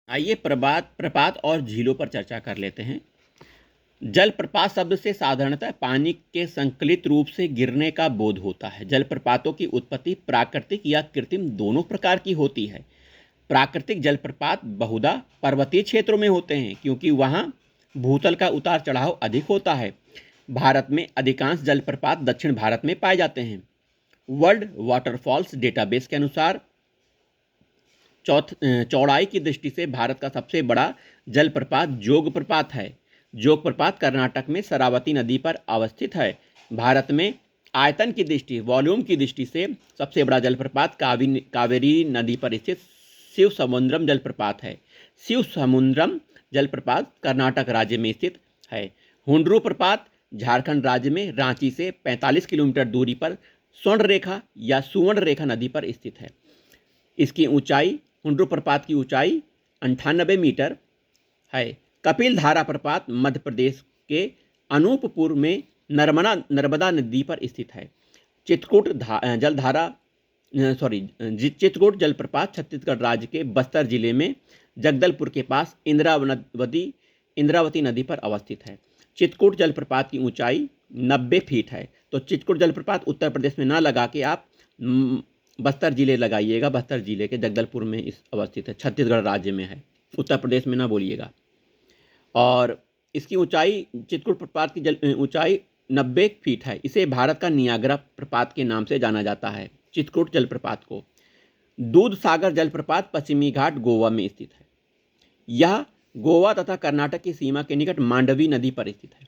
आइए प्रपात और झीलों पर चर्चा कर लेते हैं। जलप्रपात शब्द से साधारणतः पानी के संकलित रूप से गिरने का बोध होता है। जलप्रपातों की उत्पत्ति प्राकृतिक या कृत्रिम दोनों प्रकार की होती है। प्राकृतिक जलप्रपात बहुधा पर्वतीय क्षेत्रों में होते हैं क्योंकि वहाँ भूतल का उतार चढ़ाव अधिक होता है। भारत में अधिकांश जलप्रपात दक्षिण भारत में पाए जाते हैं। वर्ल्ड वाटरफॉल्स डेटाबेस के अनुसार चौड़ाई की दृष्टि से भारत का सबसे बड़ा जलप्रपात जोग प्रपात है। जोग प्रपात कर्नाटक में शरावती नदी पर अवस्थित है। भारत में आयतन की दृष्टि वॉल्यूम की दृष्टि से सबसे बड़ा जलप्रपात कावेरी नदी पर स्थित शिव समुद्रम जलप्रपात है। शिव समुद्रम जलप्रपात कर्नाटक राज्य में स्थित है। हुंड्रू प्रपात झारखंड राज्य में रांची से 45 किलोमीटर दूरी पर स्वर्ण रेखा या सुवर्ण रेखा नदी पर स्थित है। इसकी ऊंचाई हुंड्रू प्रपात की ऊंचाई 98 मीटर है। कपिल धारा प्रपात मध्य प्रदेश के अनूपपुर में नर्मदा नदी पर स्थित है। चित्रकूट जलप्रपात छत्तीसगढ़ राज्य के बस्तर जिले में जगदलपुर के पास इंद्रावती नदी पर अवस्थित है। चित्रकूट जलप्रपात की ऊंचाई 90 फीट है। तो चित्रकूट जलप्रपात उत्तर प्रदेश में ना लगा के आप बस्तर जिले लगाइएगा। बस्तर जिले के जगदलपुर में इस अवस्थित है, छत्तीसगढ़ राज्य में है, उत्तर प्रदेश में ना बोलिएगा। और इसकी ऊंचाई चित्रकूट प्रपात की ऊंचाई 90 फीट है। इसे भारत का नियाग्रा प्रपात के नाम से जाना जाता है। चित्रकूट जलप्रपात को दूध सागर जलप्रपात पश्चिमी घाट गोवा में स्थित है। यह गोवा तथा कर्नाटक की सीमा के निकट मांडवी नदी पर स्थित है।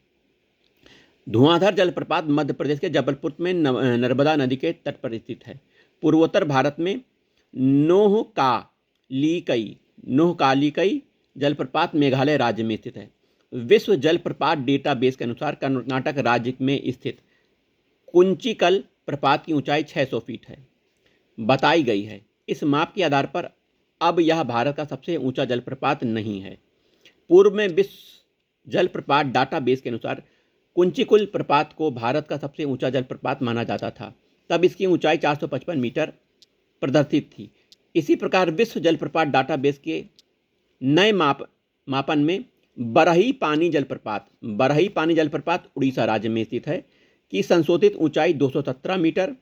धुआंधार जलप्रपात मध्य प्रदेश के जबलपुर में नर्मदा नदी के तट पर स्थित है। पूर्वोत्तर भारत में नोहकालिकई जलप्रपात मेघालय राज्य में स्थित है। विश्व जलप्रपात डेटाबेस के अनुसार कर्नाटक राज्य में स्थित कुंचिकल प्रपात की ऊंचाई 600 फीट है बताई गई है। इस माप के आधार पर अब यह भारत का सबसे ऊंचा जलप्रपात नहीं है। पूर्व में विश्व जलप्रपात डाटाबेस के अनुसार कुंचिकुल प्रपात को भारत का सबसे ऊंचा जलप्रपात माना जाता था। तब इसकी ऊंचाई 455 मीटर प्रदर्शित थी। इसी प्रकार विश्व जलप्रपात डाटाबेस के नए मापन में बरही पानी जलप्रपात उड़ीसा राज्य में स्थित है कि संशोधित ऊंचाई 217 मीटर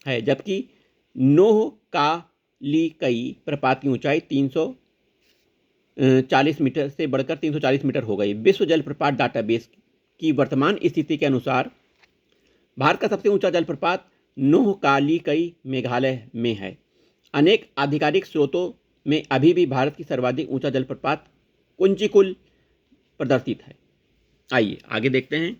है, जबकि नोहकालिकई प्रपात की ऊंचाई 340 मीटर से बढ़कर 340 मीटर हो गई। विश्व जलप्रपात डाटाबेस की वर्तमान स्थिति के अनुसार भारत का सबसे ऊंचा जलप्रपात नोहकालिकई मेघालय में है। अनेक आधिकारिक स्रोतों में अभी भी भारत की सर्वाधिक ऊंचा जलप्रपात कुंचिकुल प्रदर्शित है। आइए आगे देखते हैं।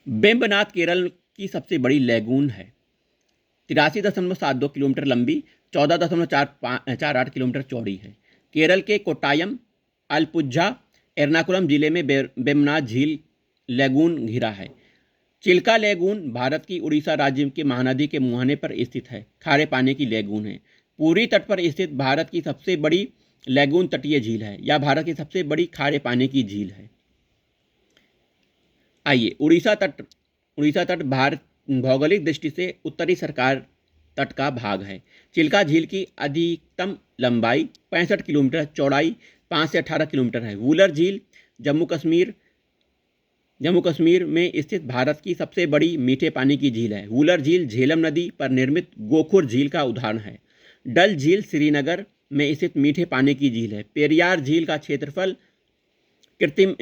वेम्बनाथ केरल की सबसे बड़ी लैगून है। 83.72 किलोमीटर लंबी, 14.48 किलोमीटर चौड़ी है। केरल के कोट्टायम, अलपुझा, एर्नाकुलम जिले में वेम्बनाथ झील लैगून घिरा है। चिल्का लैगून भारत की उड़ीसा राज्य के महानदी के मुहाने पर स्थित है। खारे पानी की लैगून है। पूर्वी तट पर स्थित भारत की सबसे बड़ी लैगून तटीय झील है। यह भारत की सबसे बड़ी खारे पानी की झील है। आइए उड़ीसा तट भारत भौगोलिक दृष्टि से उत्तरी सरकार तट का भाग है। चिल्का झील की अधिकतम लंबाई 65 किलोमीटर, चौड़ाई 5 से 18 किलोमीटर है। वूलर झील जम्मू कश्मीर में स्थित भारत की सबसे बड़ी मीठे पानी की झील है। वूलर झील झेलम नदी पर निर्मित गोखुर झील का उदाहरण है। डल झील श्रीनगर में स्थित मीठे पानी की झील है। पेरियार झील का क्षेत्रफल कृत्रिम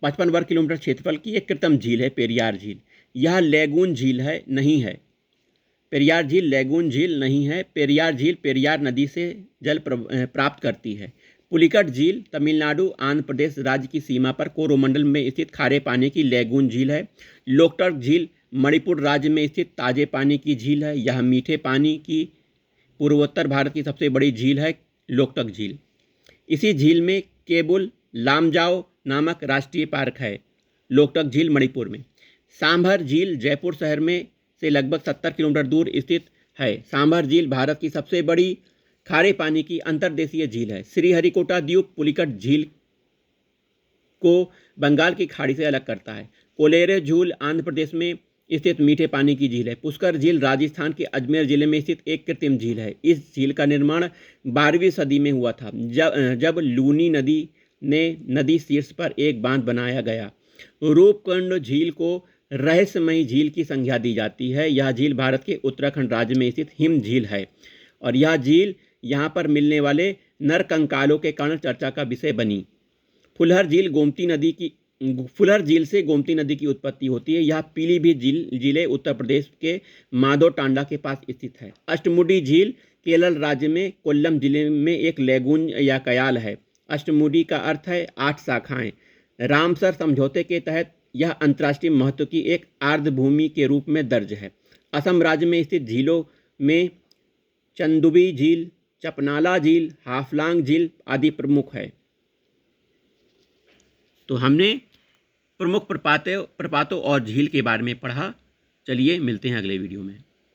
55 वर्ग किलोमीटर क्षेत्रफल की एक कृत्रिम झील है। पेरियार झील यह लैगून झील है नहीं है। पेरियार झील लैगून झील नहीं है। पेरियार झील पेरियार नदी से जल प्राप्त करती है। पुलिकट झील तमिलनाडु आंध्र प्रदेश राज्य की सीमा पर कोरोमंडल में स्थित खारे पानी की लैगून झील है। लोकटक झील मणिपुर राज्य में स्थित ताजे पानी की झील है। यह मीठे पानी की पूर्वोत्तर भारत की सबसे बड़ी झील है। लोकटक झील इसी झील में केबुल लामजाओ नामक राष्ट्रीय पार्क है। लोकटक झील मणिपुर में। सांभर झील जयपुर शहर में से लगभग 70 किलोमीटर दूर स्थित है। सांभर झील भारत की सबसे बड़ी खारे पानी की अंतर्देशीय झील है। श्रीहरिकोटा द्वीप पुलिकट झील को बंगाल की खाड़ी से अलग करता है। कोलेरे झील आंध्र प्रदेश में स्थित मीठे पानी की झील है। पुष्कर झील राजस्थान के अजमेर जिले में स्थित एक कृत्रिम झील है। इस झील का निर्माण 12वीं सदी में हुआ था, जब लूनी नदी ने नदी शीर्ष पर एक बांध बनाया गया। रूपकुंड झील को रहस्यमयी झील की संज्ञा दी जाती है। यह झील भारत के उत्तराखंड राज्य में स्थित हिम झील है और यह झील यहाँ पर मिलने वाले नरकंकालों के कारण चर्चा का विषय बनी। फुलहर झील से गोमती नदी की उत्पत्ति होती है। यह पीलीभीत जिले उत्तर प्रदेश के माधो टांडा के पास स्थित है। अष्टमुडी झील केरल राज्य में कोल्लम जिले में एक लेगून या कयाल है। अष्टमुडी का अर्थ है 8 शाखाएं। रामसर समझौते के तहत यह अंतर्राष्ट्रीय महत्व की एक आर्द्रभूमि के रूप में दर्ज है। असम राज्य में स्थित झीलों में चंदुबी झील, चपनाला झील, हाफलांग झील आदि प्रमुख है। तो हमने प्रमुख प्रपातों और झील के बारे में पढ़ा। चलिए मिलते हैं अगले वीडियो में।